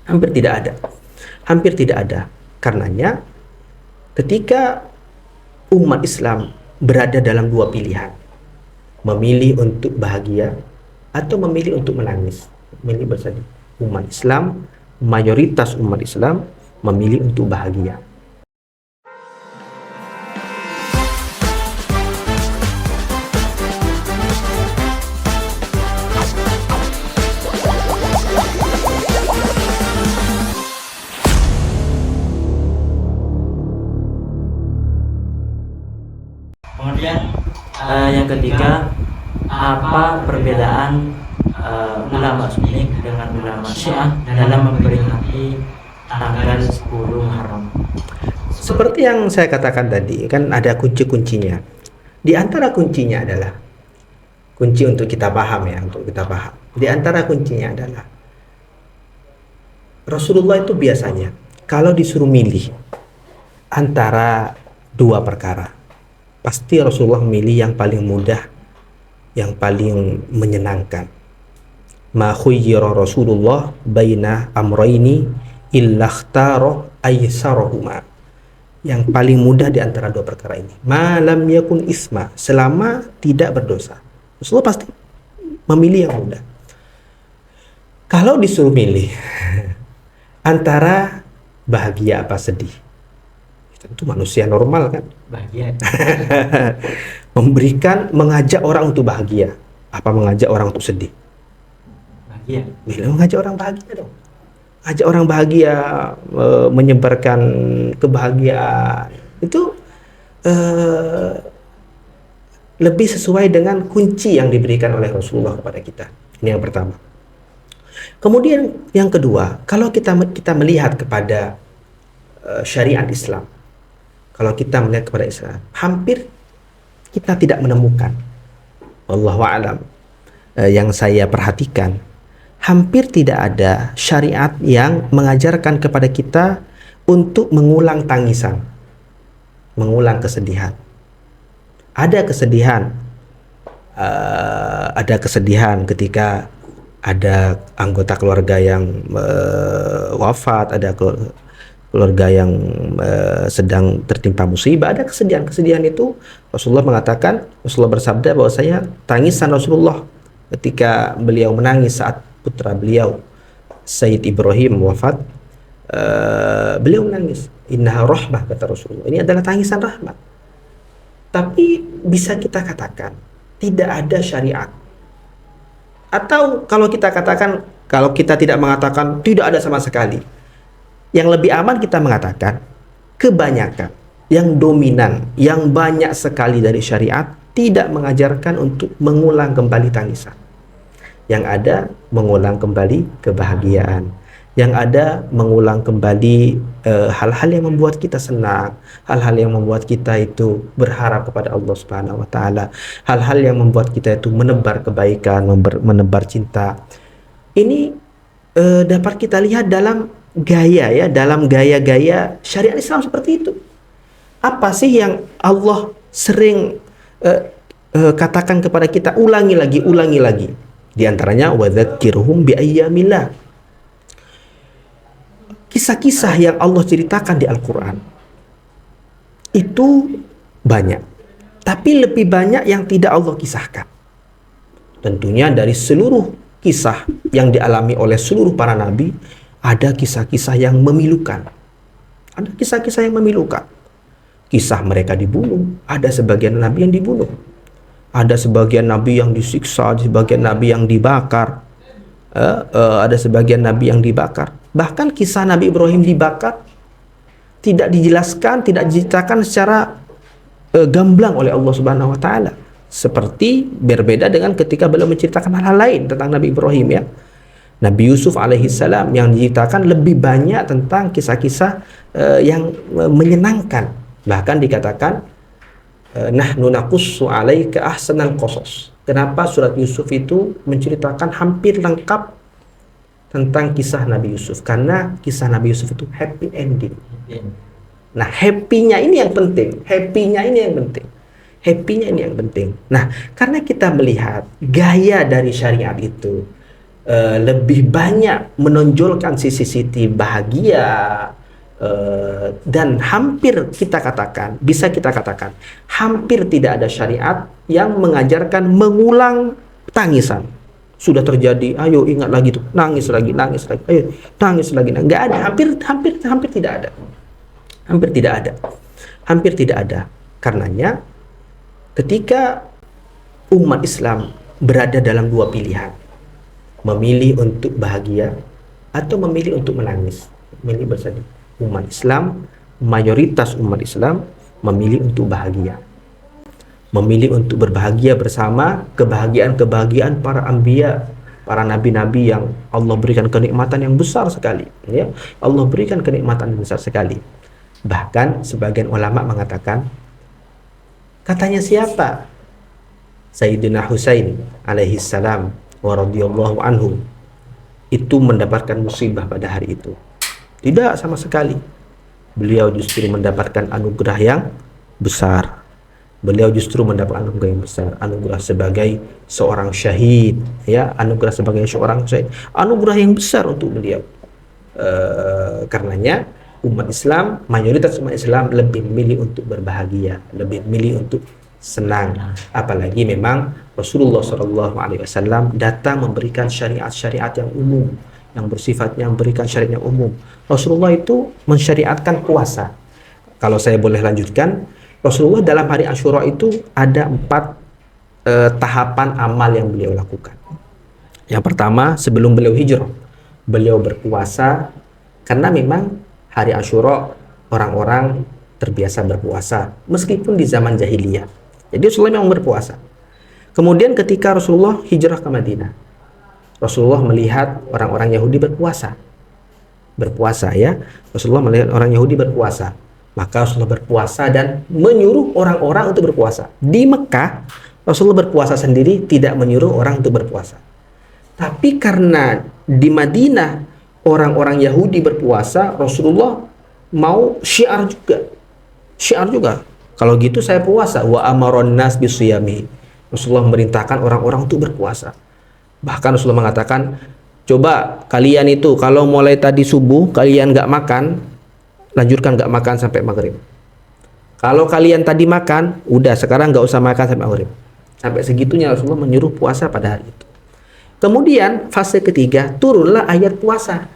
Hampir tidak ada. Hampir tidak ada. Karenanya ketika umat Islam berada dalam dua pilihan, memilih untuk bahagia atau memilih untuk menangis, memilih bersedih, umat Islam, mayoritas umat Islam memilih untuk bahagia. Kemudian yang ketiga, apa perbedaan ulama Sunni dengan ulama Syiah dalam memperingati tanggal 10 Muharram? Seperti yang saya katakan tadi, kan ada kunci-kuncinya. Di antara kuncinya adalah kunci untuk kita paham ya, untuk kita paham. Di antara kuncinya adalah Rasulullah itu biasanya kalau disuruh milih antara dua perkara, pasti Rasulullah memilih yang paling mudah, yang paling menyenangkan. Ma khuyyira Rasulullah baina amrayni illa ikhtara aysarahuma. Yang paling mudah di antara dua perkara ini. Ma lam yakun isma, selama tidak berdosa. Rasulullah pasti memilih yang mudah. Kalau disuruh milih antara bahagia apa sedih, tentu manusia normal kan, Bahagia. mengajak orang untuk bahagia apa mengajak orang untuk sedih? Bahagia. Mengajak orang bahagia dong. Ajak orang bahagia, menyebarkan kebahagiaan itu lebih sesuai dengan kunci yang diberikan oleh Rasulullah kepada kita. Ini yang pertama. Kemudian yang kedua, kalau kita melihat kepada syariat Islam, kalau kita melihat kepada Islam, hampir kita tidak menemukan, wallahu a'lam, yang saya perhatikan, hampir tidak ada syariat yang mengajarkan kepada kita untuk mengulang tangisan, mengulang kesedihan. Ada kesedihan ketika ada anggota keluarga yang wafat, ada keluarga yang sedang tertimpa musibah, ada kesedihan itu. Rasulullah bersabda bahwasanya tangisan Rasulullah ketika beliau menangis saat putra beliau Sayyid Ibrahim wafat, beliau menangis. Innaha rahmah, kata Rasulullah. Ini adalah tangisan rahmat. Tapi bisa kita katakan tidak ada syariat. Atau kalau kita katakan, kalau kita tidak mengatakan tidak ada sama sekali, yang lebih aman kita mengatakan kebanyakan, yang dominan, yang banyak sekali dari syariat tidak mengajarkan untuk mengulang kembali tangisan. Yang ada mengulang kembali kebahagiaan, yang ada mengulang kembali hal-hal yang membuat kita senang, hal-hal yang membuat kita itu berharap kepada Allah Subhanahu wa taala, hal-hal yang membuat kita itu menebar kebaikan, menebar cinta. Ini dapat kita lihat dalam gaya-gaya syariat Islam seperti itu. Apa sih yang Allah sering katakan kepada kita, ulangi lagi. Di antaranya wadzakirhum biayyamillah. Kisah-kisah yang Allah ceritakan di Al-Quran itu banyak, tapi lebih banyak yang tidak Allah kisahkan. Tentunya dari seluruh kisah yang dialami oleh seluruh para nabi, ada kisah-kisah yang memilukan. Ada kisah-kisah yang memilukan. Kisah mereka dibunuh, ada sebagian nabi yang dibunuh. Ada sebagian nabi yang disiksa, sebagian nabi yang dibakar. Ada sebagian nabi yang dibakar. Bahkan kisah Nabi Ibrahim dibakar tidak dijelaskan, tidak diceritakan secara gamblang oleh Allah Subhanahu wa taala. Seperti berbeda dengan ketika beliau menceritakan hal-hal lain tentang Nabi Ibrahim ya. Nabi Yusuf alaihissalam yang diceritakan lebih banyak tentang kisah-kisah yang menyenangkan. Bahkan dikatakan nahnu naqussu 'alaika ahsanal qasas. Kenapa surat Yusuf itu menceritakan hampir lengkap tentang kisah Nabi Yusuf? Karena kisah Nabi Yusuf itu happy ending. Nah, happy-nya ini yang penting. Happy-nya ini yang penting. Nah, karena kita melihat gaya dari syariat itu lebih banyak menonjolkan sisi-sisi bahagia, dan bisa kita katakan hampir tidak ada syariat yang mengajarkan mengulang tangisan. Sudah terjadi, ayo ingat lagi tuh, nangis lagi, ayo nangis lagi, nggak ada, hampir tidak ada, hampir tidak ada. Karenanya ketika umat Islam berada dalam dua pilihan, memilih untuk bahagia atau memilih untuk menangis, memilih bersedih, mayoritas umat Islam memilih untuk bahagia, memilih untuk berbahagia bersama kebahagiaan para anbiya, para nabi-nabi yang Allah berikan kenikmatan yang besar sekali, ya. Allah berikan kenikmatan yang besar sekali. Bahkan sebagian ulama mengatakan, katanya siapa? Sayyidina Husain alaihi salam wa radhiyallahu anhu itu mendapatkan musibah pada hari itu. Tidak sama sekali. Beliau justru mendapatkan anugerah yang besar. Beliau justru mendapat anugerah yang besar, anugerah sebagai seorang syahid, ya, anugerah sebagai seorang syahid, anugerah yang besar untuk beliau. Karenanya mayoritas umat Islam lebih memilih untuk berbahagia, lebih memilih untuk senang. Apalagi memang Rasulullah SAW datang memberikan syariat-syariat yang umum, yang bersifatnya memberikan syariat yang umum. Rasulullah itu mensyariatkan puasa. Kalau saya boleh lanjutkan, Rasulullah dalam hari Asyura itu ada 4 tahapan amal yang beliau lakukan. Yang pertama, sebelum beliau hijrah, beliau berpuasa, karena memang hari Asyura orang-orang terbiasa berpuasa meskipun di zaman jahiliyah. Jadi Rasulullah memang berpuasa. Kemudian ketika Rasulullah hijrah ke Madinah, Rasulullah melihat orang-orang Yahudi berpuasa, ya. Rasulullah melihat orang Yahudi berpuasa. Maka Rasulullah berpuasa dan menyuruh orang-orang untuk berpuasa. Di Mekah, Rasulullah berpuasa sendiri, tidak menyuruh orang untuk berpuasa. Tapi karena di Madinah orang-orang Yahudi berpuasa, Rasulullah mau syiar juga. Kalau gitu saya puasa. Wa amaron nas bisiyami. Rasulullah memerintahkan orang-orang untuk berpuasa. Bahkan Rasulullah mengatakan, coba kalian itu kalau mulai tadi subuh kalian nggak makan, lanjutkan nggak makan sampai maghrib. Kalau kalian tadi makan, udah sekarang nggak usah makan sampai maghrib. Sampai segitunya Rasulullah menyuruh puasa pada hari itu. Kemudian fase ketiga, turunlah ayat puasa.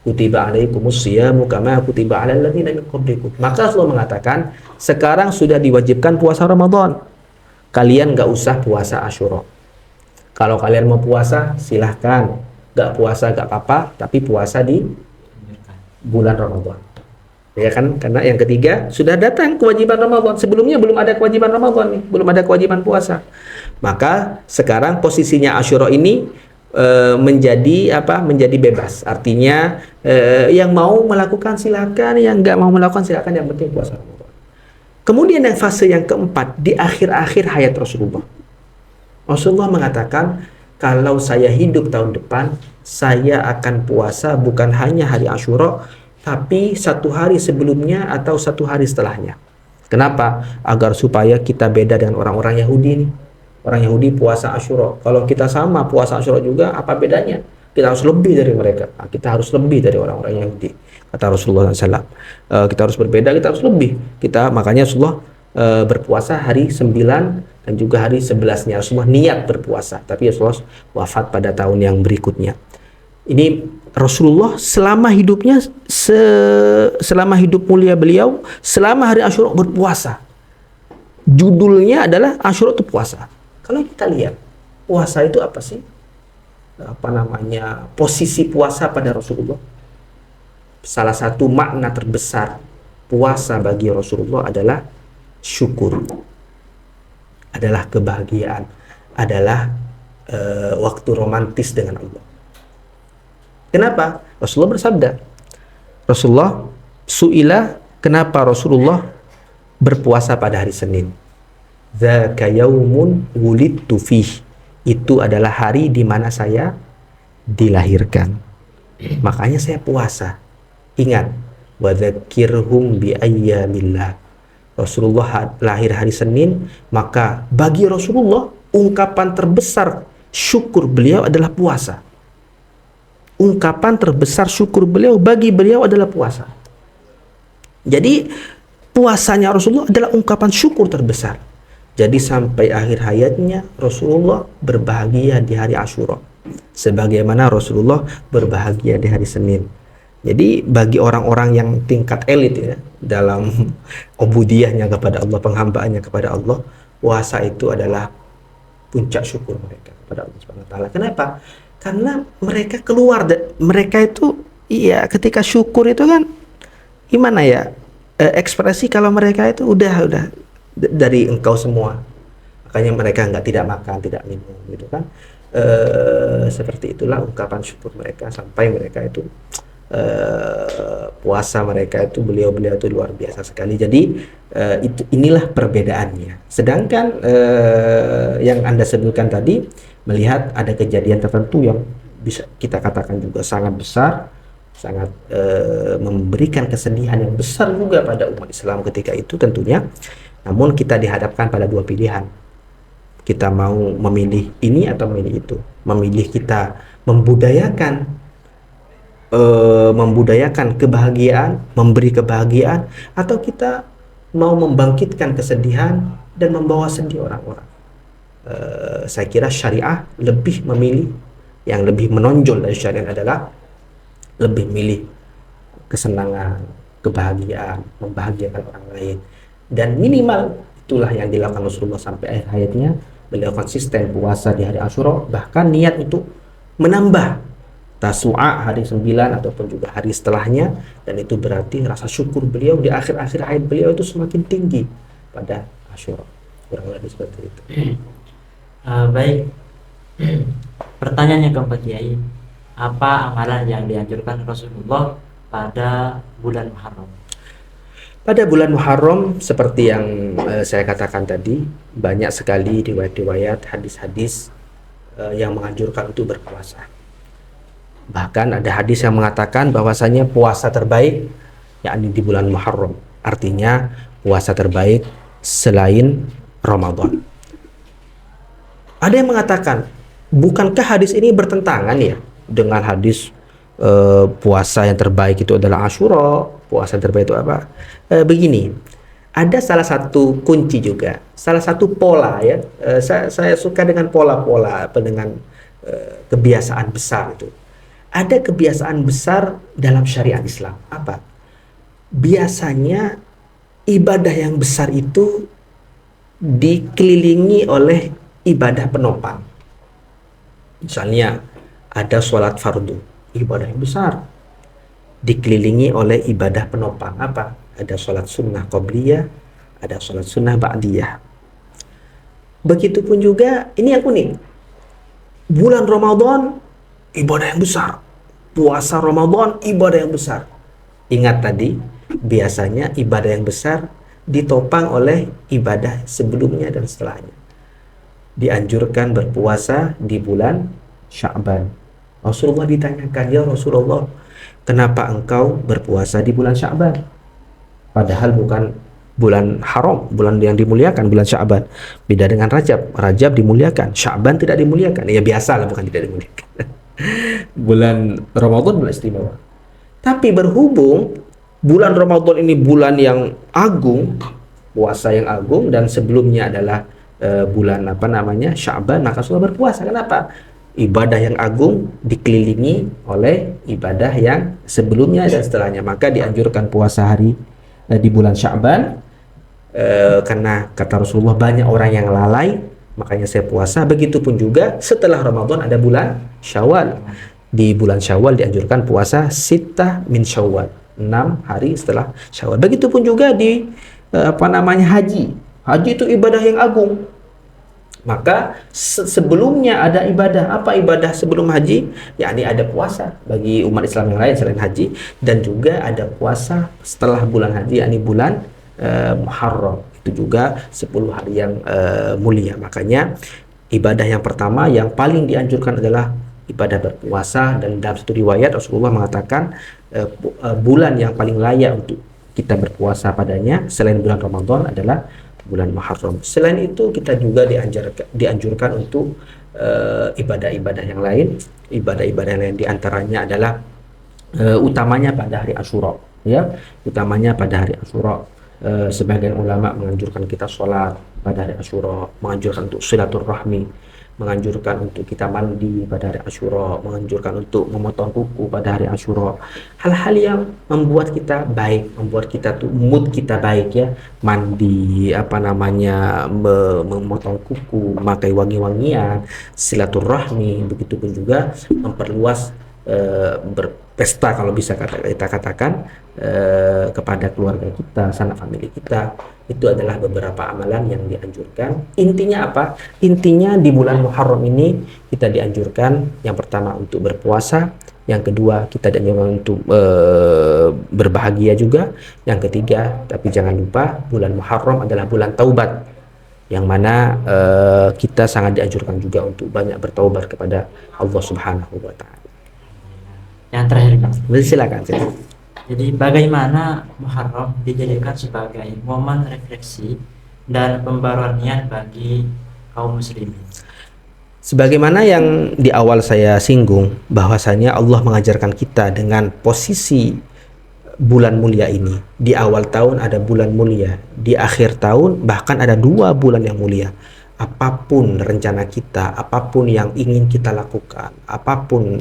Kutiba alaikumus syiyamu kama kutiba alal ladzina min qablikum. Maka Rasulullah mengatakan, sekarang sudah diwajibkan puasa Ramadan. Kalian nggak usah puasa Asyura. Kalau kalian mau puasa, silahkan. Nggak puasa nggak apa-apa, tapi puasa di bulan Ramadan. Ya kan? Karena yang ketiga sudah datang kewajiban Ramadan. Sebelumnya belum ada kewajiban Ramadan nih, belum ada kewajiban puasa. Maka sekarang posisinya Asyura ini menjadi bebas. Artinya yang mau melakukan silakan, yang nggak mau melakukan silakan, yang penting puasa Ramadan. Kemudian yang fase yang keempat, di akhir-akhir hayat Rasulullah. Rasulullah mengatakan, kalau saya hidup tahun depan, saya akan puasa bukan hanya hari Asyura, tapi 1 hari sebelumnya atau 1 hari setelahnya. Kenapa? Agar supaya kita beda dengan orang-orang Yahudi nih. Orang Yahudi puasa Asyura. Kalau kita sama puasa Asyura juga, apa bedanya? Kita harus lebih dari mereka. Nah, kita harus lebih dari orang-orang Yahudi. Kata Rasulullah SAW. Kita harus berbeda, kita harus lebih. Makanya Rasulullah berpuasa hari 9 dan juga hari 11-nya. Rasulullah niat berpuasa. Tapi Rasulullah wafat pada tahun yang berikutnya. Ini Rasulullah selama hidupnya, selama hidup mulia beliau, selama hari Asyura berpuasa. Judulnya adalah Asyura itu puasa. Kalau kita lihat, puasa itu apa sih? Posisi puasa pada Rasulullah. Salah satu makna terbesar puasa bagi Rasulullah adalah syukur, adalah kebahagiaan, adalah waktu romantis dengan Allah. Kenapa? Rasulullah bersabda, Rasulullah su'ila, kenapa Rasulullah berpuasa pada hari Senin? Dzaka yaumun wulidtu fih. Itu adalah hari di mana saya dilahirkan. Makanya saya puasa. Ingat, wa dzakirhum bi ayyamillah. Rasulullah lahir hari Senin, maka bagi Rasulullah ungkapan terbesar syukur beliau adalah puasa. ungkapan terbesar syukur beliau bagi beliau adalah puasa. Jadi puasanya Rasulullah adalah ungkapan syukur terbesar. Jadi sampai akhir hayatnya Rasulullah berbahagia di hari Asyura, sebagaimana Rasulullah berbahagia di hari Senin. Jadi bagi orang-orang yang tingkat elit ya dalam ubudiyahnya kepada Allah, penghambaannya kepada Allah, puasa itu adalah puncak syukur mereka kepada Allah Subhanahu wa taala. Kenapa? Karena mereka keluar mereka itu ketika syukur itu kan gimana ya? Ekspresi kalau mereka itu udah dari engkau semua. Makanya mereka tidak makan, tidak minum gitu kan. Seperti itulah ungkapan syukur mereka sampai mereka itu puasa mereka itu beliau itu luar biasa sekali. Jadi inilah perbedaannya. Sedangkan yang Anda sebutkan tadi, melihat ada kejadian tertentu yang bisa kita katakan juga sangat besar, sangat memberikan kesedihan yang besar juga pada umat Islam ketika itu tentunya. Namun kita dihadapkan pada dua pilihan. Kita mau memilih ini atau memilih itu. Memilih kita membudayakan kebahagiaan, memberi kebahagiaan, atau kita mau membangkitkan kesedihan dan membawa sedih orang-orang. Saya kira syariah lebih memilih, yang lebih menonjol dari syariat adalah lebih milih kesenangan, kebahagiaan, membahagiakan orang lain. Dan minimal itulah yang dilakukan Rasulullah sampai akhir hayatnya. Beliau konsisten puasa di hari Asyura, bahkan niat untuk menambah Tasu'a hari 9 ataupun juga hari setelahnya, dan itu berarti rasa syukur beliau di akhir-akhir hayat beliau itu semakin tinggi pada Asyura. Kurang lebih seperti itu. Baik. Pertanyaannya keempat Kiai, apa amalan yang dianjurkan Rasulullah pada bulan Muharram? Pada bulan Muharram, seperti yang saya katakan tadi, banyak sekali riwayat-riwayat, hadis-hadis yang menganjurkan untuk berpuasa. Bahkan ada hadis yang mengatakan bahwasanya puasa terbaik yakni di bulan Muharram. Artinya puasa terbaik selain Ramadan. Ada yang mengatakan, bukankah hadis ini bertentangan ya dengan hadis puasa yang terbaik itu adalah Asyura, puasa yang terbaik itu apa? Begini, ada salah satu kunci juga, salah satu pola ya. Saya suka dengan pola-pola dengan kebiasaan besar itu. Ada kebiasaan besar dalam syariat Islam. Apa? Biasanya ibadah yang besar itu dikelilingi oleh ibadah penopang. Misalnya ada sholat fardu, ibadah yang besar, dikelilingi oleh ibadah penopang. Apa? Ada sholat sunnah qobliyah, ada sholat sunnah ba'diyah. Begitupun juga, ini yang unik, bulan Ramadan ibadah yang besar, puasa Ramadan ibadah yang besar. Ingat tadi, biasanya ibadah yang besar ditopang oleh ibadah sebelumnya dan setelahnya. Dianjurkan berpuasa di bulan Sya'ban. Rasulullah ditanyakan, ya Rasulullah, kenapa engkau berpuasa di bulan Sya'ban? Padahal bukan bulan haram, bulan yang dimuliakan, bulan Sya'ban. Beda dengan Rajab. Rajab dimuliakan, Sya'ban tidak dimuliakan. Ya biasalah, bukan tidak dimuliakan. Bulan Ramadan bulan istimewa. Tapi berhubung bulan Ramadan ini bulan yang agung, puasa yang agung, dan sebelumnya adalah bulan Sya'ban, maka Rasulullah berpuasa. Kenapa? Ibadah yang agung dikelilingi oleh ibadah yang sebelumnya dan setelahnya, maka dianjurkan puasa hari di bulan Sya'ban, karena kata Rasulullah banyak orang yang lalai, makanya saya puasa. Begitupun juga setelah Ramadan ada bulan Syawal. Di bulan Syawal dianjurkan puasa sittah min Syawal, 6 hari setelah Syawal. Begitupun juga di haji. Haji itu ibadah yang agung. Maka sebelumnya ada ibadah. Apa ibadah sebelum haji? Yakni ada puasa bagi umat Islam yang lain selain haji, dan juga ada puasa setelah bulan haji, yakni bulan Muharram. Itu juga 10 hari yang mulia. Makanya ibadah yang pertama yang paling dianjurkan adalah ibadah berpuasa, dan dalam satu riwayat Rasulullah mengatakan bulan yang paling layak untuk kita berpuasa padanya selain bulan Ramadan adalah bulan Muharram. Selain itu kita juga dianjurkan untuk ibadah-ibadah yang lain. Ibadah-ibadah yang lain diantaranya adalah utamanya pada hari Asyura, ya, utamanya pada hari Asyura. Sebagian ulama menganjurkan kita sholat pada hari Asyura, menganjurkan untuk silaturahmi, menganjurkan untuk kita mandi pada hari Asyura, menganjurkan untuk memotong kuku pada hari Asyura. Hal-hal yang membuat kita baik, membuat kita tuh mood kita baik, ya, mandi, apa namanya, memotong kuku, memakai wangi-wangian, silaturahmi, begitu pun juga memperluas berpesta, kalau bisa kita katakan, kepada keluarga kita, sanak famili kita. Itu adalah beberapa amalan yang dianjurkan. Intinya apa? Intinya di bulan Muharram ini kita dianjurkan yang pertama untuk berpuasa, yang kedua kita dianjurkan untuk berbahagia juga, yang ketiga, tapi jangan lupa bulan Muharram adalah bulan taubat, yang mana kita sangat dianjurkan juga untuk banyak bertaubat kepada Allah Subhanahu wa taala. Yang terakhir, Bang. Silakan. Jadi bagaimana Muharram dijadikan sebagai momen refleksi dan pembaruan niat bagi kaum muslimin? Sebagaimana yang di awal saya singgung, bahwasanya Allah mengajarkan kita dengan posisi bulan mulia ini. Di awal tahun ada bulan mulia, di akhir tahun bahkan ada 2 bulan yang mulia. Apapun rencana kita, apapun yang ingin kita lakukan, apapun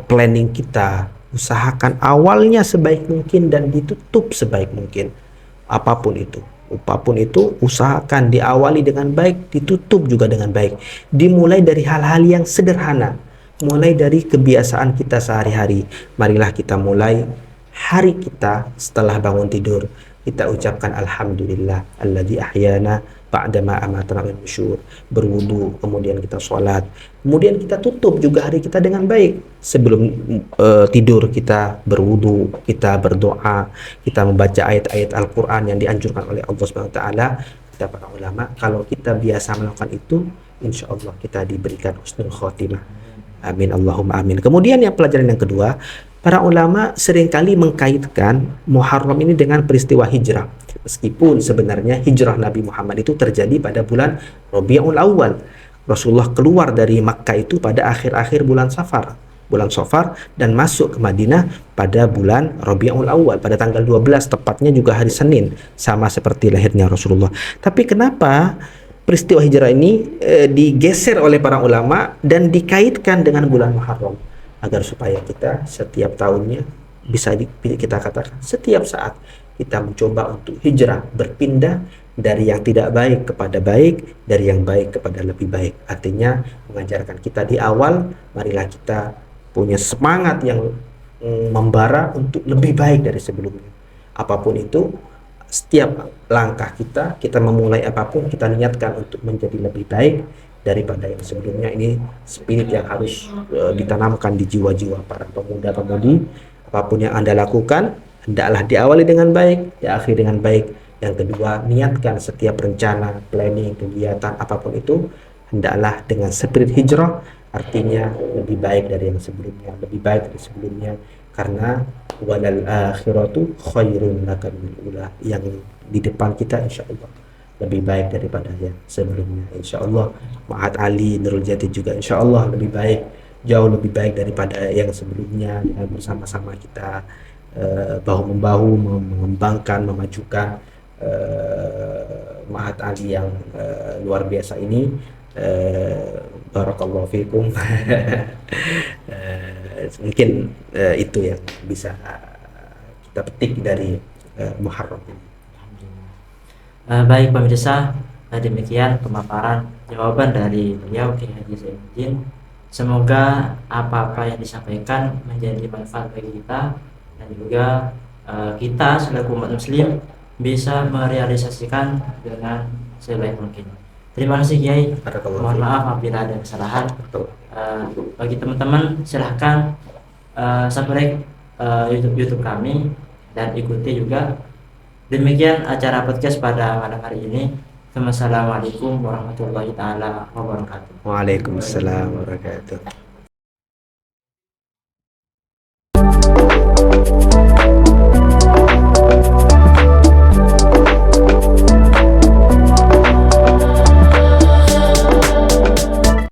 planning kita, usahakan awalnya sebaik mungkin dan ditutup sebaik mungkin. Apapun itu usahakan diawali dengan baik, ditutup juga dengan baik. Dimulai dari hal-hal yang sederhana, mulai dari kebiasaan kita sehari-hari. Marilah kita mulai hari kita setelah bangun tidur, kita ucapkan alhamdulillah alladzi ahyana ba'dama amatana min nusyur, berwudu, kemudian kita sholat, kemudian kita tutup juga hari kita dengan baik. Sebelum tidur kita berwudu, kita berdoa, kita membaca ayat-ayat Al-Quran yang dianjurkan oleh Allah Subhanahu wa taala. Kata para ulama, kalau kita biasa melakukan itu, insya Allah kita diberikan husnul khotimah. Amin Allahumma amin. Kemudian yang pelajaran yang kedua, para ulama seringkali mengkaitkan Muharram ini dengan peristiwa hijrah. Meskipun sebenarnya hijrah Nabi Muhammad itu terjadi pada bulan Rabiul Awal. Rasulullah keluar dari Makkah itu pada akhir-akhir bulan Safar dan masuk ke Madinah pada bulan Rabiul Awal pada tanggal 12, tepatnya juga hari Senin, sama seperti lahirnya Rasulullah. Tapi kenapa peristiwa hijrah ini digeser oleh para ulama dan dikaitkan dengan bulan Muharram? Agar supaya kita setiap tahunnya, bisa kita katakan setiap saat, kita mencoba untuk hijrah, berpindah dari yang tidak baik kepada baik, dari yang baik kepada lebih baik. Artinya mengajarkan kita di awal, marilah kita punya semangat yang membara untuk lebih baik dari sebelumnya. Apapun itu, setiap langkah kita memulai apapun, kita niatkan untuk menjadi lebih baik daripada yang sebelumnya. Ini spirit yang harus ditanamkan di jiwa-jiwa para pemuda-pemudi. Apapun yang Anda lakukan, hendaklah diawali dengan baik, diakhiri dengan baik. Yang kedua, niatkan setiap rencana, planning, kegiatan, apapun itu, hendaklah dengan spirit hijrah, artinya lebih baik dari yang sebelumnya, lebih baik dari sebelumnya. Karena walal akhiratu khairun laka minal ula, yang di depan kita insya Allah lebih baik daripada yang sebelumnya. Insya Allah Ma'had Ali Nurul Jati juga insya Allah lebih baik, jauh lebih baik daripada yang sebelumnya. Dengan bersama-sama kita bahu-membahu mengembangkan, memajukan Ma'had Ali yang luar biasa ini. Barakallahu fikum. Mungkin itu yang bisa kita petik dari Muharram ini. Baik pemirsa, demikian pemaparan jawaban dari beliau Kiai Haji Zainuddin. Semoga apa-apa yang disampaikan menjadi manfaat bagi kita dan juga kita selaku umat muslim bisa merealisasikan dengan sebaik mungkin. Terima kasih Kiai. Mohon maaf apabila ada kesalahan. Bagi teman-teman silahkan subscribe YouTube kami dan ikuti juga. Demikian acara podcast pada malam hari ini. Wassalamualaikum warahmatullahi taala wabarakatuh. Waalaikumsalam warahmatullahi wabarakatuh.